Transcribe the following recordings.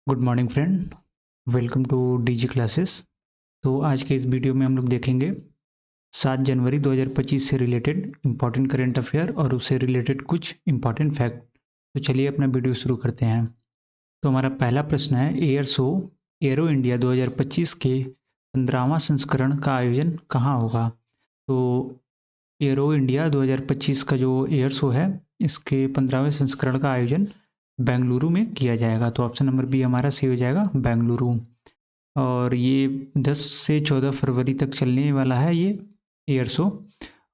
Good morning friend, welcome to DG classes. तो आज के इस वीडियो में हम लोग देखेंगे 7 जनवरी 2025 से रिलेटेड इम्पॉर्टेंट करेंट अफेयर और उससे रिलेटेड कुछ इम्पॉर्टेंट फैक्ट। तो चलिए अपना वीडियो शुरू करते हैं। तो हमारा पहला प्रश्न है, एयर शो एरो इंडिया 2025 के 15वां संस्करण का आयोजन कहाँ होगा। तो एरो इंडिया 2025 का जो एयर शो है, इसके 15वें संस्करण का आयोजन बेंगलुरु में किया जाएगा। तो ऑप्शन नंबर बी हमारा सही हो जाएगा, बेंगलुरु। और ये 10 से 14 फरवरी तक चलने वाला है ये एयर शो।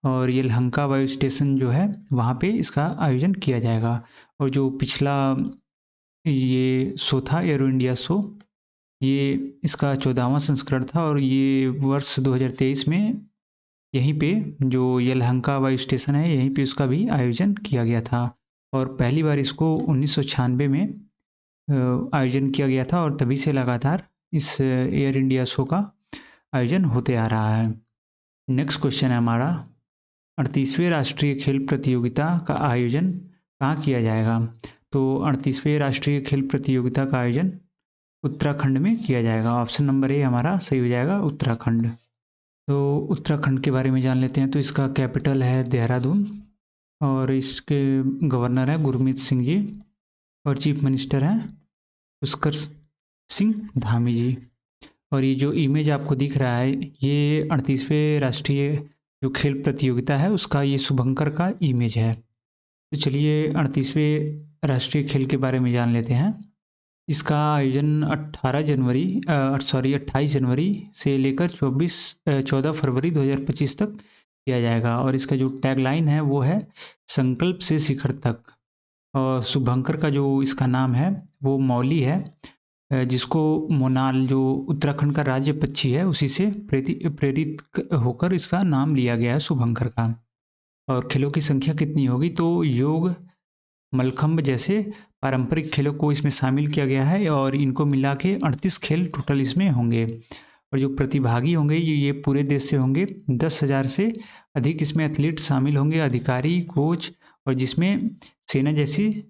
और ये लहंका वायु स्टेशन जो है वहाँ पे इसका आयोजन किया जाएगा। और जो पिछला ये शो था एरो इंडिया शो, ये इसका 14वां संस्करण था और ये वर्ष 2023 में यहीं पे जो यलहंका वायु स्टेशन है यहीं पे उसका भी आयोजन किया गया था। और पहली बार इसको 1996 में आयोजन किया गया था और तभी से लगातार इस एयर इंडिया शो का आयोजन होते आ रहा है। नेक्स्ट क्वेश्चन है हमारा, 38वें राष्ट्रीय खेल प्रतियोगिता का आयोजन कहाँ किया जाएगा। तो 38वें राष्ट्रीय खेल प्रतियोगिता का आयोजन उत्तराखंड में किया जाएगा। ऑप्शन नंबर ए हमारा सही हो जाएगा, उत्तराखंड। तो उत्तराखंड के बारे में जान लेते हैं। तो इसका कैपिटल है देहरादून और इसके गवर्नर है गुरमीत सिंह जी और चीफ मिनिस्टर हैं पुष्कर सिंह धामी जी। और ये जो इमेज आपको दिख रहा है ये 38वें राष्ट्रीय जो खेल प्रतियोगिता है उसका ये शुभंकर का इमेज है। तो चलिए 38वें राष्ट्रीय खेल के बारे में जान लेते हैं। इसका आयोजन 28 जनवरी से लेकर 14 फरवरी 2025 तक किया जाएगा। और इसका जो टैगलाइन है वो है संकल्प से शिखर तक। और शुभंकर का जो इसका नाम है वो मौली है, जिसको मोनाल जो उत्तराखंड का राज्य पक्षी है उसी से प्रेरित होकर इसका नाम लिया गया है शुभंकर का। और खेलों की संख्या कितनी होगी, तो योग मलखंब जैसे पारंपरिक खेलों को इसमें शामिल किया गया है और इनको मिला के 38 खेल टोटल इसमें होंगे। और जो प्रतिभागी होंगे ये पूरे देश से होंगे। 10,000 से अधिक इसमें एथलीट शामिल होंगे, अधिकारी, कोच, और जिसमें सेना जैसी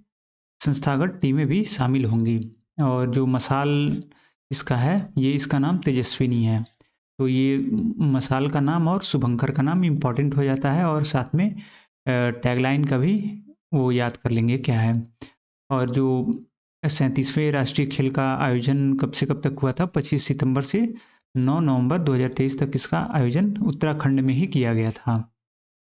संस्थागत टीमें भी शामिल होंगी। और जो मशाल इसका है ये इसका नाम तेजस्विनी है। तो ये मशाल का नाम और शुभंकर का नाम इम्पॉर्टेंट हो जाता है और साथ में टैगलाइन का भी वो याद कर लेंगे क्या है। और जो 37वें राष्ट्रीय खेल का आयोजन कब से कब तक हुआ था, 25 सितंबर से 9 नवंबर 2023 तक इसका आयोजन उत्तराखंड में ही किया गया था।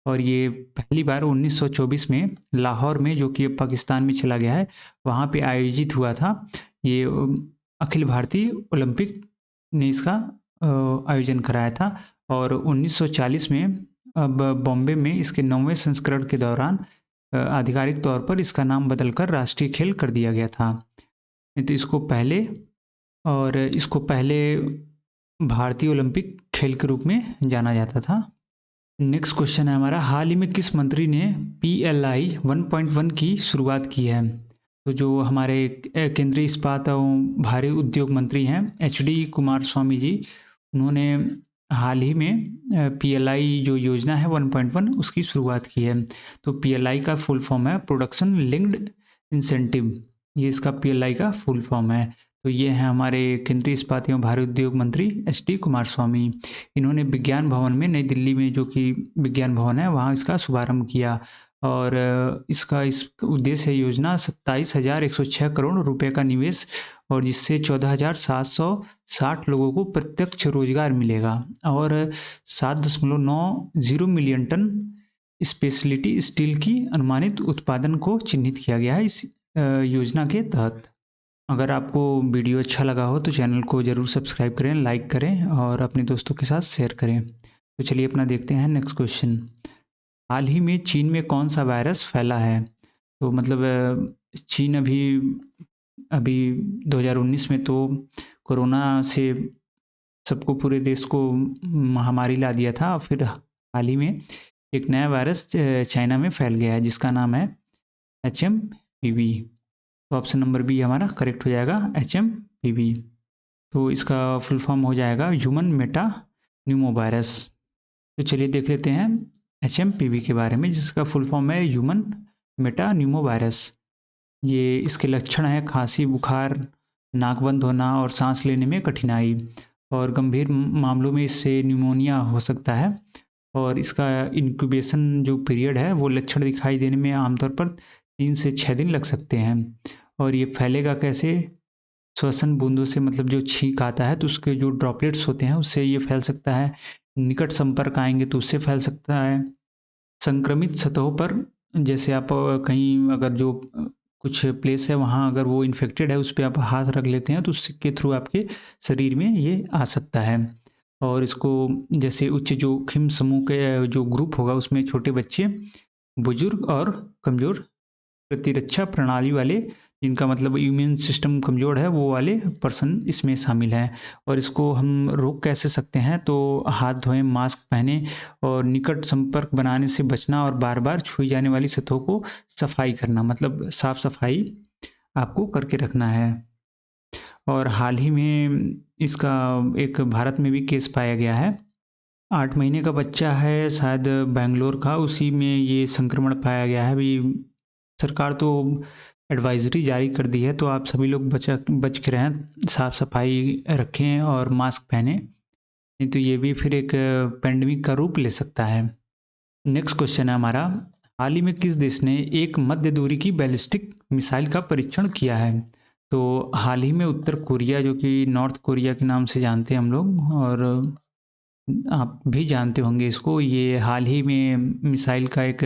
और ये पहली बार 1924 में लाहौर में, जो कि अब पाकिस्तान में चला गया है, वहाँ पे आयोजित हुआ था। ये अखिल भारतीय ओलंपिक ने इसका आयोजन कराया था। और 1940 में अब बॉम्बे में इसके 9वें संस्करण के दौरान आधिकारिक तौर पर इसका नाम बदलकर राष्ट्रीय खेल कर दिया गया था। तो इसको पहले भारतीय ओलंपिक खेल के रूप में जाना जाता था। नेक्स्ट क्वेश्चन है हमारा, हाल ही में किस मंत्री ने PLI 1.1 की शुरुआत की है। तो जो हमारे केंद्रीय इस्पात एवं भारी उद्योग मंत्री हैं HD कुमार स्वामी जी, उन्होंने हाल ही में PLI जो योजना है 1.1 उसकी शुरुआत की है। तो PLI का फुल फॉर्म है प्रोडक्शन लिंक्ड इंसेंटिव, ये इसका PLI का फुल फॉर्म है। तो ये है हमारे केंद्रीय इस्पात एवं भारी उद्योग मंत्री HD कुमार स्वामी। इन्होंने विज्ञान भवन में, नई दिल्ली में जो कि विज्ञान भवन है, वहाँ इसका शुभारंभ किया। और इसका उद्देश्य योजना 27,106 करोड़ रुपए का निवेश, और जिससे 14,760 लोगों को प्रत्यक्ष रोजगार मिलेगा। और 7.90 मिलियन टन स्पेशलिटी स्टील की अनुमानित उत्पादन को चिन्हित किया गया है इस योजना के तहत। अगर आपको वीडियो अच्छा लगा हो तो चैनल को ज़रूर सब्सक्राइब करें, लाइक करें और अपने दोस्तों के साथ शेयर करें। तो चलिए अपना देखते हैं नेक्स्ट क्वेश्चन। हाल ही में चीन में कौन सा वायरस फैला है। तो मतलब चीन अभी 2019 में तो कोरोना से सबको, पूरे देश को महामारी ला दिया था। फिर हाल ही में एक नया वायरस चाइना में फैल गया है जिसका नाम है HMPV। तो ऑप्शन नंबर बी हमारा करेक्ट हो जाएगा, HMPV। तो इसका फुल फॉर्म हो जाएगा ह्यूमन मेटा न्यूमो वायरस। तो चलिए देख लेते हैं HMPV के बारे में, जिसका फुल फॉर्म है ह्यूमन मेटा न्यूमो वायरस। ये इसके लक्षण है खांसी, बुखार, नाक बंद होना और सांस लेने में कठिनाई, और गंभीर मामलों में इससे न्यूमोनिया हो सकता है। और इसका इंक्यूबेशन जो पीरियड है वो लक्षण दिखाई देने में आमतौर पर 3 से 6 दिन लग सकते हैं। और ये फैलेगा कैसे? श्वसन बूंदों से, मतलब जो छींक आता है तो उसके जो ड्रॉपलेट्स होते हैं उससे ये फैल सकता है। निकट संपर्क आएँगे तो उससे फैल सकता है। संक्रमित सतहों पर, जैसे आप कहीं अगर जो कुछ प्लेस है वहाँ अगर वो इन्फेक्टेड है उस पे आप हाथ रख लेते हैं तो उसके थ्रू आपके शरीर में ये आ सकता है। और इसको जैसे उच्च जोखिम समूह के जो ग्रुप होगा उसमें छोटे बच्चे, बुजुर्ग और कमज़ोर प्रतिरक्षा प्रणाली वाले, जिनका मतलब इम्यून सिस्टम कमज़ोर है, वो वाले पर्सन इसमें शामिल हैं। और इसको हम रोक कैसे सकते हैं? तो हाथ धोएं, मास्क पहनें और निकट संपर्क बनाने से बचना, और बार-बार छुई जाने वाली सतहों को सफाई करना, मतलब साफ-सफाई आपको करके रखना है। और हाल ही में इसका एक भारत में भी केस पाया गया है। 8 महीने का बच्चा है शायद बैंगलोर का, उसी में ये संक्रमण पाया गया है। अभी सरकार तो एडवाइजरी जारी कर दी है, तो आप सभी लोग बच के रहें, साफ-सफाई रखें और मास्क पहनें, नहीं तो ये भी फिर एक पैंडेमिक का रूप ले सकता है। नेक्स्ट क्वेश्चन है हमारा, हाल ही में किस देश ने एक मध्य दूरी की बैलिस्टिक मिसाइल का परीक्षण किया है? तो हाल ही में उत्तर कोरिया, जो कि नॉर्थ कोरिया के नाम से जानते हैं हम लोग, और आप भी जानते होंगे इसको, ये हाल ही में मिसाइल का एक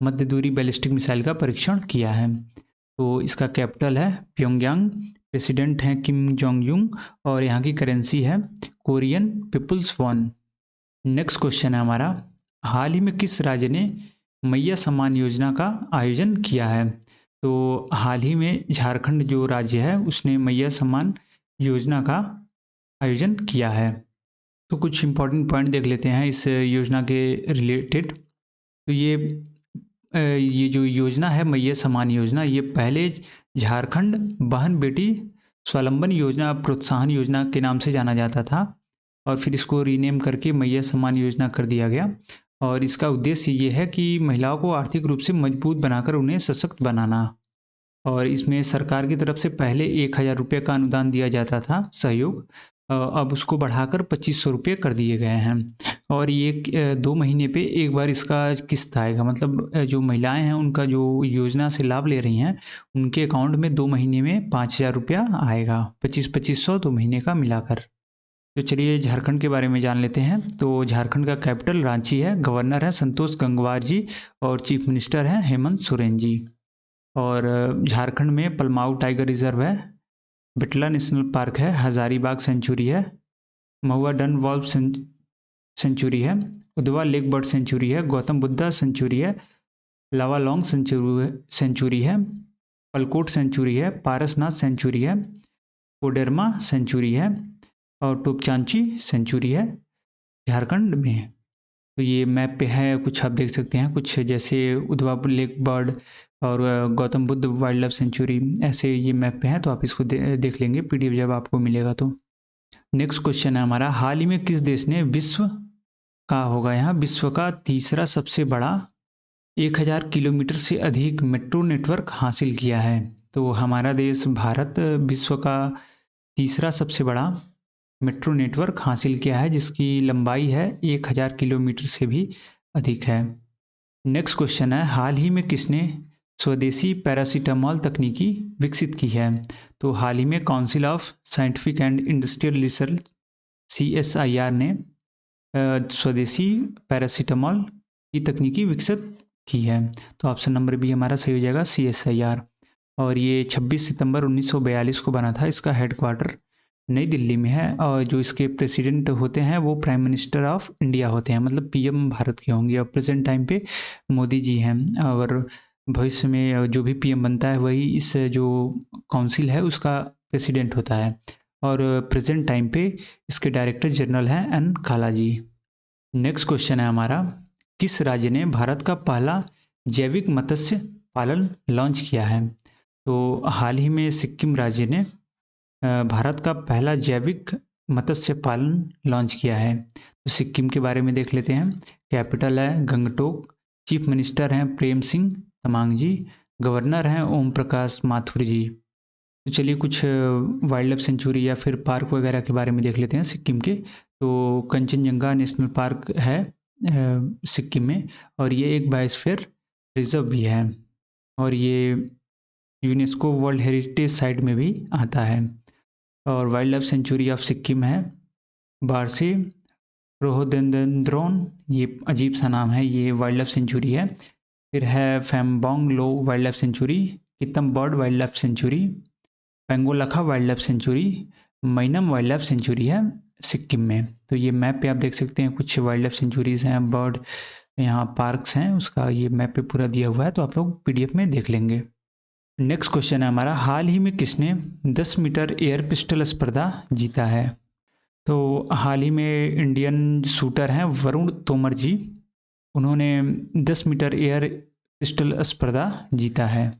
मध्य दूरी बैलिस्टिक मिसाइल का परीक्षण किया है। तो इसका कैपिटल है प्योंगयांग, प्रेसिडेंट हैं किम जोंग यूंग, और यहाँ की करेंसी है Korean peoples won. Next question है हमारा, हाल ही में किस राज्य ने मैया सम्मान योजना का आयोजन किया है? तो हाल ही में झारखंड जो राज्य है उसने मैया सम्मान योजना का आयोजन किया है। तो कुछ इम्पोर्टेंट पॉइंट देख लेते हैं इस योजना के रिलेटेड। तो ये जो योजना है मैया सम्मान योजना, ये पहले झारखंड बहन बेटी स्वावलंबन योजना प्रोत्साहन योजना के नाम से जाना जाता था, और फिर इसको रीनेम करके मैया सम्मान योजना कर दिया गया। और इसका उद्देश्य ये है कि महिलाओं को आर्थिक रूप से मजबूत बनाकर उन्हें सशक्त बनाना। और इसमें सरकार की तरफ से पहले 1000 रुपये का अनुदान दिया जाता था, सहयोग। अब उसको बढ़ाकर 2500 रुपये कर दिए गए हैं। और ये 2 महीने पे एक बार इसका किस्त आएगा, मतलब जो महिलाएं हैं उनका जो योजना से लाभ ले रही हैं उनके अकाउंट में 2 महीने में 5000 रुपया आएगा, 2500 2 महीने का मिलाकर। तो चलिए झारखंड के बारे में जान लेते हैं। तो झारखंड का कैपिटल रांची है, गवर्नर है संतोष गंगवार जी, और चीफ मिनिस्टर हैं हेमंत सोरेन जी। और झारखंड में पलमाऊ टाइगर रिजर्व है, बिटला नेशनल पार्क है, हजारीबाग सेंचुरी है, महुआ डन वॉल्व सेंचुरी है, उदवा लेक बर्ड सेंचुरी है, गौतम बुद्धा सेंचुरी है, लावालोंग सेंचुरी है, पलकोट सेंचुरी है, पारसनाथ सेंचुरी है, कोडरमा सेंचुरी है, और टोपचांची सेंचुरी है झारखंड में। तो ये मैप पे है, कुछ आप देख सकते हैं, कुछ जैसे उधवा लेक बर्ड और Gautam Buddha wild life sanctuary, ऐसे ये मैप पे है, तो आप इसको देख लेंगे पीडीएफ जब आपको मिलेगा तो। नेक्स्ट क्वेश्चन है हमारा, हाल ही में किस देश ने विश्व का होगा यहाँ विश्व का तीसरा सबसे बड़ा 1000 किलोमीटर से अधिक मेट्रो नेटवर्क हासिल किया है? तो हमारा देश भारत विश्व का तीसरा सबसे बड़ा मेट्रो नेटवर्क हासिल किया है, जिसकी लंबाई है 1000 किलोमीटर से भी अधिक है। नेक्स्ट क्वेश्चन है, हाल ही में किसने स्वदेशी पैरासीटामोल तकनीकी विकसित की है? तो हाल ही में council of scientific and industrial research CSIR ने स्वदेशी पैरासीटामोल की तकनीकी विकसित की है। तो ऑप्शन नंबर बी हमारा सही हो जाएगा, CSIR। और ये 26 सितंबर 1942 को बना था। इसका हेडक्वार्टर नई दिल्ली में है, और जो इसके प्रेसिडेंट होते हैं वो प्राइम मिनिस्टर ऑफ इंडिया होते हैं, मतलब PM भारत के होंगे। और प्रेजेंट टाइम पे मोदी जी हैं, और भविष्य में जो भी PM बनता है वही इस जो काउंसिल है उसका प्रेसिडेंट होता है। और प्रेजेंट टाइम पे इसके डायरेक्टर जनरल हैं N काला जी। नेक्स्ट क्वेश्चन है हमारा, किस राज्य ने भारत का पहला जैविक मत्स्य पालन लॉन्च किया है? तो हाल ही में सिक्किम राज्य ने भारत का पहला जैविक मत्स्य पालन लॉन्च किया है। तो सिक्किम के बारे में देख लेते हैं। कैपिटल है गंगटोक, चीफ मिनिस्टर हैं प्रेम सिंह तमांग जी, गवर्नर हैं ओम प्रकाश माथुर जी। तो चलिए कुछ वाइल्ड लाइफ सेंचुरी या फिर पार्क वगैरह के बारे में देख लेते हैं सिक्किम के। तो कंचनजंगा नेशनल पार्क है सिक्किम में, और ये एक बायोस्फीयर रिजर्व भी है, और ये यूनेस्को वर्ल्ड हेरिटेज साइट में भी आता है। और wild life sanctuary of Sikkim है बारसी रोहोडेंड्रॉन, ये अजीब सा नाम है, ये वाइल्ड लाइफ सेंचुरी है। फिर है Fambong Lho wildlife sanctuary, Kitam bird wildlife sanctuary, Pangolakha wildlife sanctuary, Maenam wildlife sanctuary है सिक्किम में। तो ये मैप पे आप देख सकते हैं कुछ वाइल्ड लाइफ सेंचुरीज हैं, बर्ड यहाँ पार्क्स हैं, उसका ये मैप पे पूरा दिया हुआ है, तो आप लोग पीडीएफ में देख लेंगे। नेक्स्ट क्वेश्चन है हमारा, हाल ही में किसने 10 मीटर एयर पिस्टल स्पर्धा जीता है? तो हाल ही में इंडियन शूटर हैं वरुण तोमर जी, उन्होंने 10 मीटर एयर पिस्टल स्पर्धा जीता है।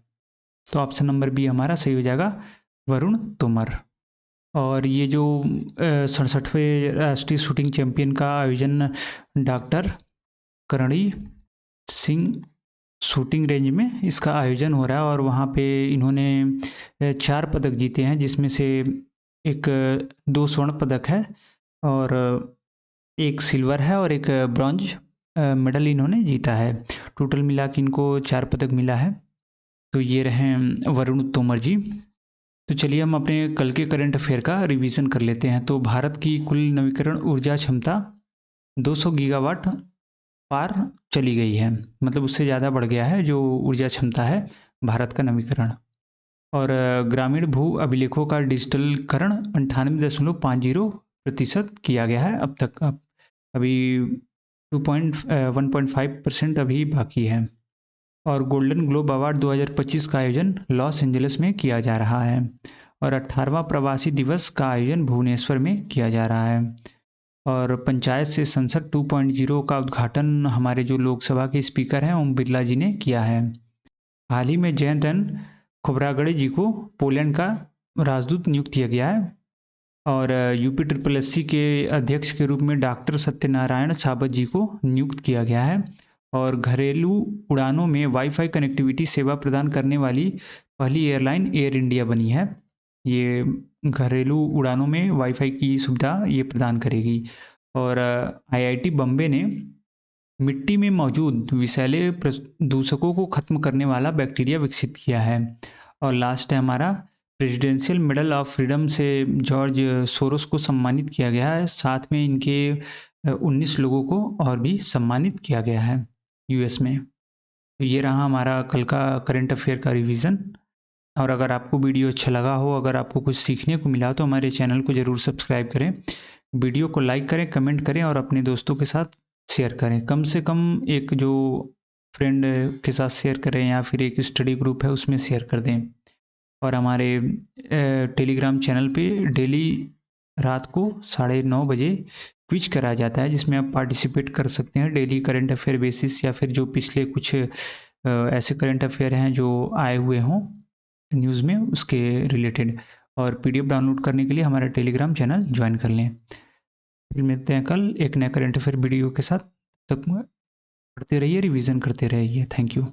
तो ऑप्शन नंबर बी हमारा सही हो जाएगा, वरुण तोमर। और ये जो 67वें राष्ट्रीय शूटिंग चैंपियन का आयोजन doctor Karni Singh shooting range में इसका आयोजन हो रहा है, और वहाँ पे इन्होंने 4 पदक जीते हैं, जिसमें से एक 2 स्वर्ण पदक है, और एक सिल्वर है, और एक ब्रॉन्ज मेडल इन्होंने जीता है। टोटल मिला के इनको 4 पदक मिला है। तो ये रहे वरुण तोमर जी। तो चलिए हम अपने कल के करंट अफेयर का रिवीजन कर लेते हैं। तो भारत की कुल नवीकरण ऊर्जा क्षमता 200 गीगावाट पार चली गई है, मतलब उससे ज़्यादा बढ़ गया है जो ऊर्जा क्षमता है भारत का नवीकरण। और ग्रामीण भू अभिलेखों का डिजिटलकरण 98.50% किया गया है अब तक। अभी 1.5% अभी बाकी है। और गोल्डन ग्लोब अवार्ड 2025 का आयोजन लॉस एंजलिस में किया जा रहा है, और 18वां प्रवासी दिवस का आयोजन भुवनेश्वर में किया जा रहा है। और पंचायत से संसद 2.0 का उद्घाटन हमारे जो लोकसभा के स्पीकर हैं ओम बिरला जी ने किया है। हाल ही में जयंतन खोब्रागड़े जी को पोलैंड का राजदूत नियुक्त किया गया है। और यूपी ट्रिपल एससी के अध्यक्ष के रूप में डॉक्टर सत्यनारायण साबत जी को नियुक्त किया गया है। और घरेलू उड़ानों में वाईफाई कनेक्टिविटी सेवा प्रदान करने वाली पहली एयरलाइन एयर इंडिया बनी है। ये घरेलू उड़ानों में वाईफाई की सुविधा ये प्रदान करेगी। और आईआईटी बम्बे ने मिट्टी में मौजूद विषैले प्रदूषकों को खत्म करने वाला बैक्टीरिया विकसित किया है। और लास्ट है हमारा, प्रेसिडेंशियल मेडल ऑफ फ्रीडम से जॉर्ज सोरोस को सम्मानित किया गया है, साथ में इनके 19 लोगों को और भी सम्मानित किया गया है यूएस में। तो ये रहा हमारा कल का करंट अफेयर का रिवीजन। और अगर आपको वीडियो अच्छा लगा हो, अगर आपको कुछ सीखने को मिला, तो हमारे चैनल को ज़रूर सब्सक्राइब करें, वीडियो को लाइक करें, कमेंट करें, और अपने दोस्तों के साथ शेयर करें। कम से कम एक जो फ्रेंड के साथ शेयर करें, या फिर एक स्टडी ग्रुप है उसमें शेयर कर दें। और हमारे टेलीग्राम चैनल पे डेली रात को 9:30 बजे क्विज कराया जाता है, जिसमें आप पार्टिसिपेट कर सकते हैं डेली करंट अफेयर बेसिस, या फिर जो पिछले कुछ ऐसे करंट अफेयर हैं जो आए हुए हों न्यूज़ में उसके रिलेटेड। और पीडीएफ डाउनलोड करने के लिए हमारा टेलीग्राम चैनल ज्वाइन कर लें। फिर मिलते हैं कल एक नया करंट अफेयर वीडियो के साथ। तक पढ़ते रहिए, रिवीजन करते रहिए। Thank you.